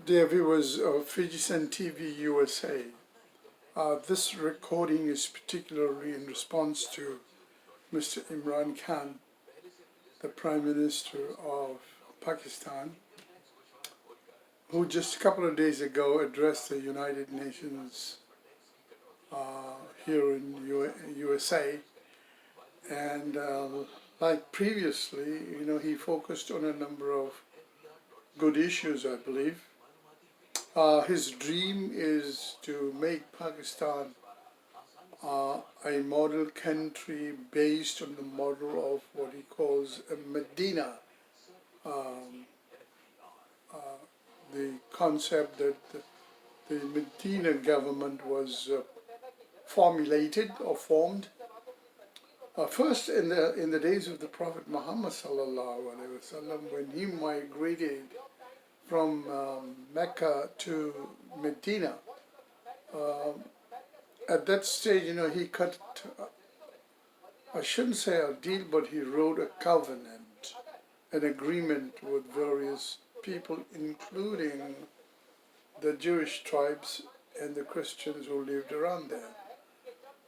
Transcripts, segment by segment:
Dear viewers of Fijisan TV USA, this recording is particularly in response to Mr. Imran Khan, the Prime Minister of Pakistan, who just a couple of days ago addressed the United Nations here in USA. And like previously, he focused on a number of good issues, I believe. His dream is to make Pakistan a model country based on the model of what he calls a Medina. The concept that the Medina government was formulated or formed first in the days of the Prophet Muhammad sallallahu alaihi wasallam, when he migrated from Mecca to Medina. At that stage, he cut, I shouldn't say a deal, but he wrote a covenant, an agreement with various people, including the Jewish tribes and the Christians who lived around there.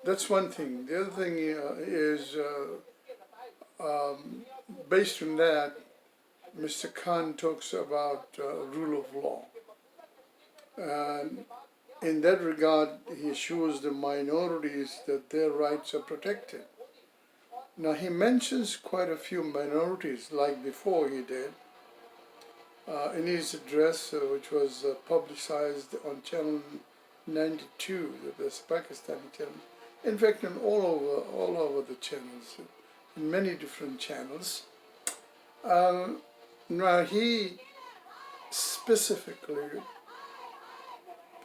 That's one thing. The other thing is, based on that, Mr. Khan talks about rule of law. And in that regard, he assures the minorities that their rights are protected. Now, he mentions quite a few minorities, like before he did, in his address, which was publicized on Channel 92, the Pakistani channel. In fact, on all over the channels, in many different channels. Now, he specifically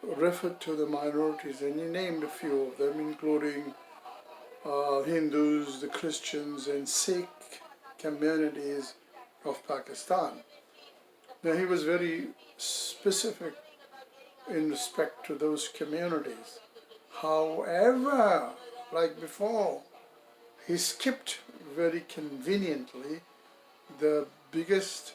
referred to the minorities, and he named a few of them, including Hindus, the Christians, and Sikh communities of Pakistan. Now, he was very specific in respect to those communities. However, like before, he skipped very conveniently the biggest,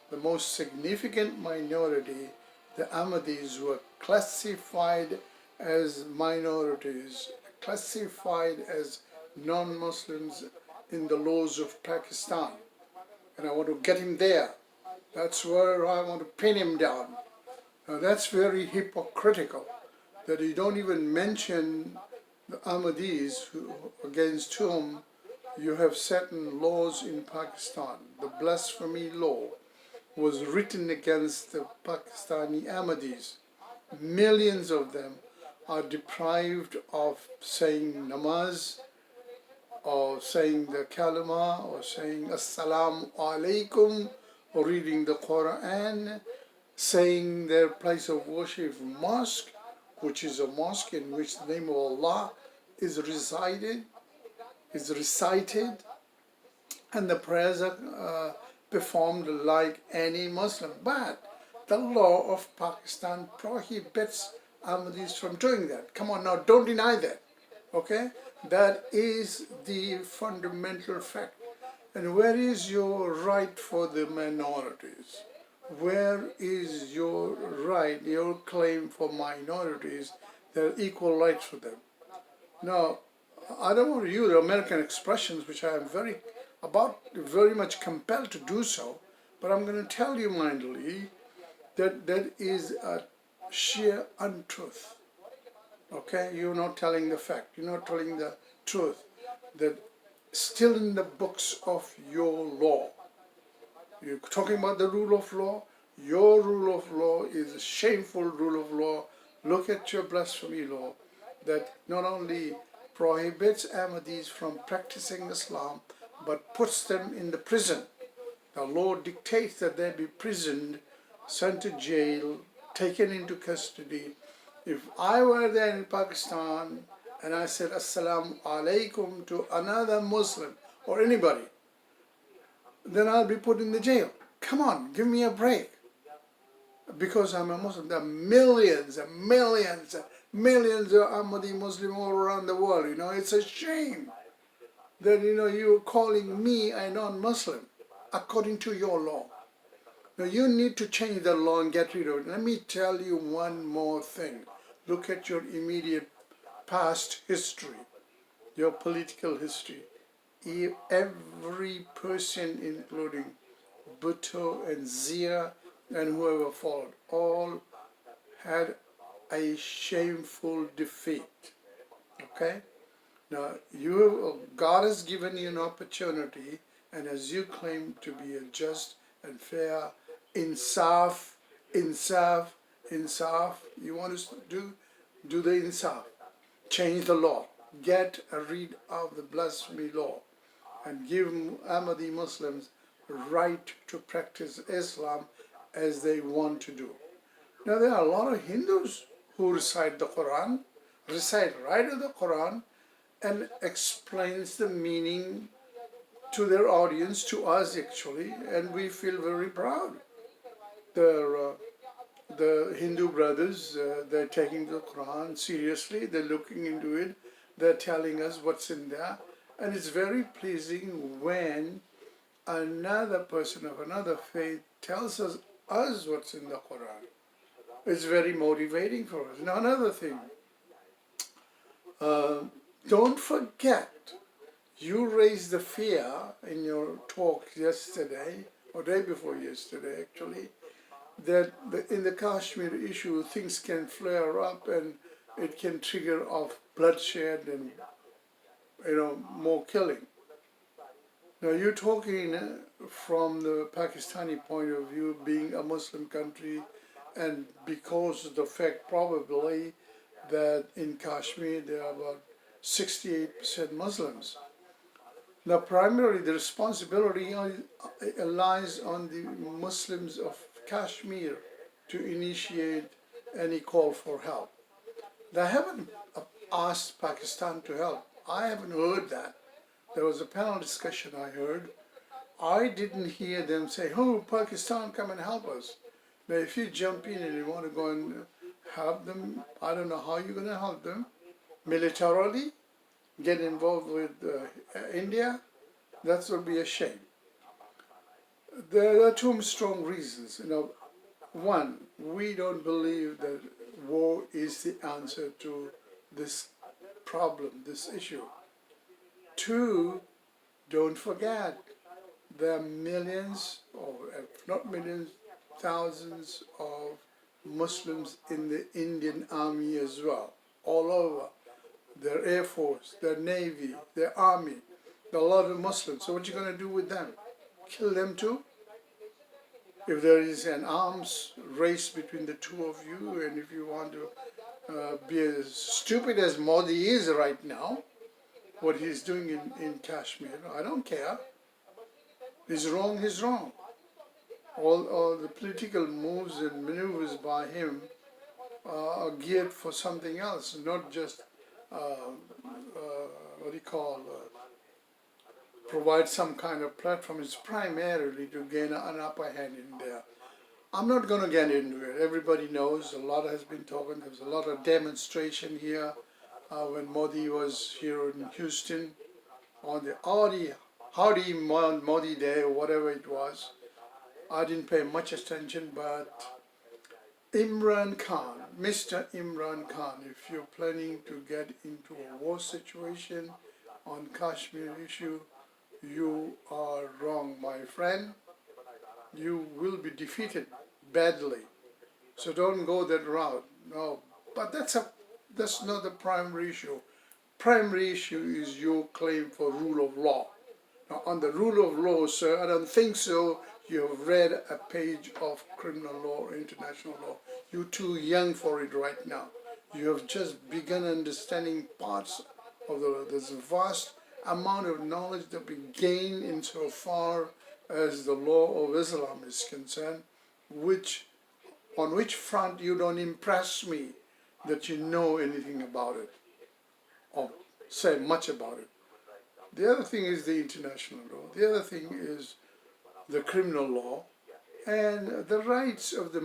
the most significant minority, the Ahmadis, were classified as minorities, classified as non-Muslims in the laws of Pakistan. And I want to get him there. That's where I want to pin him down. Now that's very hypocritical, that you don't even mention the Ahmadis against whom you have certain laws in Pakistan. The blasphemy law was written against the Pakistani Ahmadis. Millions of them are deprived of saying namaz, or saying the kalima, or saying assalamu alaikum, or reading the Quran, saying their place of worship mosque, which is a mosque in which the name of Allah is recited, and the prayers are performed like any Muslim. But the law of Pakistan prohibits Ahmadis from doing that. Come on now, don't deny that. Okay? That is the fundamental fact. And where is your right for the minorities? Where is your right, your claim for minorities? There are equal rights for them. Now, I don't want to use American expressions, which I am very much compelled to do so, but I'm going to tell you mildly that that is a sheer untruth. Okay? You're not telling the fact. You're not telling the truth. That still in the books of your law. You're talking about the rule of law. Your rule of law is a shameful rule of law. Look at your blasphemy law that not only prohibits Ahmadis from practicing Islam, but puts them in the prison. The law dictates that they be prisoned, sent to jail, taken into custody. If I were there in Pakistan and I said assalamu alaikum to another Muslim or anybody, then I'll be put in the jail. Come on, give me a break. Because I'm a Muslim. There are millions and millions and millions of Ahmadi Muslims all around the world. It's a shame that, you're calling me a non-Muslim according to your law. Now you need to change the law and get rid of it. Let me tell you one more thing. Look at your immediate past history, your political history. Every person, including Bhutto and Zia and whoever followed, all had a shameful defeat. Okay? Now, God has given you an opportunity, and as you claim to be a just and fair, insaf, insaf, insaf, you want to do the insaf. Change the law. Get rid of the blasphemy law and give Ahmadi Muslims right to practice Islam as they want to do. Now, there are a lot of Hindus who recite the Quran, recite right of the Quran, and explains the meaning to their audience, to us actually, and we feel very proud. The Hindu brothers, they're taking the Quran seriously, they're looking into it, they're telling us what's in there, and it's very pleasing when another person of another faith tells us what's in the Quran. It's very motivating for us. Now another thing, don't forget, you raised the fear in your talk yesterday, or day before yesterday actually, that in the Kashmir issue things can flare up and it can trigger off bloodshed and more killing. Now you're talking from the Pakistani point of view, being a Muslim country, and because of the fact probably that in Kashmir there are about 68% Muslims. Now primarily the responsibility lies on the Muslims of Kashmir to initiate any call for help. They haven't asked Pakistan to help. I haven't heard that. There was a panel discussion I heard. I didn't hear them say, oh, Pakistan, come and help us. Now, if you jump in and you want to go and help them, I don't know how you're going to help them. Militarily, get involved with India, that would be a shame. There are two strong reasons. One, we don't believe that war is the answer to this problem, this issue. Two, don't forget, there are millions, or if not millions, thousands of Muslims in the Indian army as well, all over. Their Air Force, their Navy, their Army, there are a lot of Muslims. So what are you going to do with them? Kill them too? If there is an arms race between the two of you, and if you want to be as stupid as Modi is right now, what he's doing in Kashmir, I don't care. He's wrong, he's wrong. All the political moves and maneuvers by him are geared for something else, not just provide some kind of platform. It's primarily to gain an upper hand in there. I'm not going to get into it. Everybody knows, a lot has been talking. There was a lot of demonstration here when Modi was here in Houston on the Howdy Modi Day or whatever it was. I didn't pay much attention, but Imran Khan, Mr. Imran Khan, if you're planning to get into a war situation on Kashmir issue, you are wrong, my friend. You will be defeated badly. So don't go that route. No, but that's not the primary issue. Primary issue is your claim for rule of law. Now, on the rule of law, sir, I don't think so. You have read a page of criminal law or international law. You're too young for it right now. You have just begun understanding parts of this vast amount of knowledge that we gain insofar as the law of Islam is concerned, on which front you don't impress me that you know anything about it or say much about it. The other thing is the international law. The other thing is the criminal law and the rights of the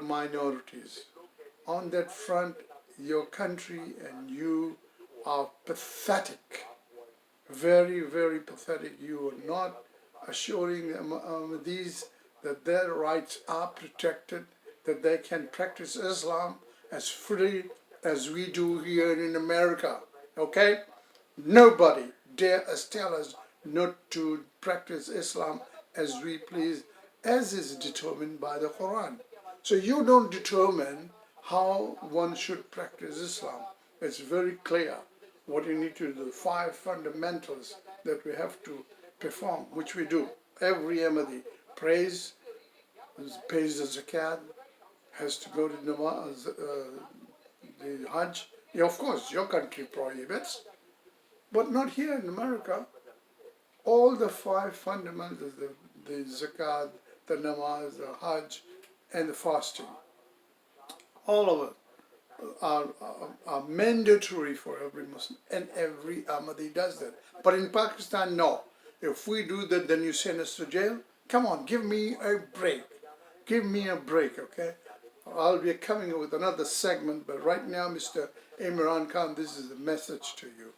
minorities. On that front, your country and you are pathetic. Very, very pathetic. You are not assuring that their rights are protected, that they can practice Islam as freely as we do here in America. Okay? Nobody dare us tell us not to practice Islam as we please, as is determined by the Quran. So you don't determine how one should practice Islam. It's very clear what you need to do, the 5 fundamentals that we have to perform, which we do. Every Ahmadi prays, pays the zakat, has to go to namaz, the Hajj. Yeah, of course, your country prohibits, but not here in America. All the 5 fundamentals, the zakat, the namaz, the Hajj, and the fasting, all of it are mandatory for every Muslim, and every Ahmadi does that. But in Pakistan, no. If we do that, then you send us to jail. Come on, give me a break. Give me a break, okay? I'll be coming with another segment, but right now, Mr. Imran Khan, this is the message to you.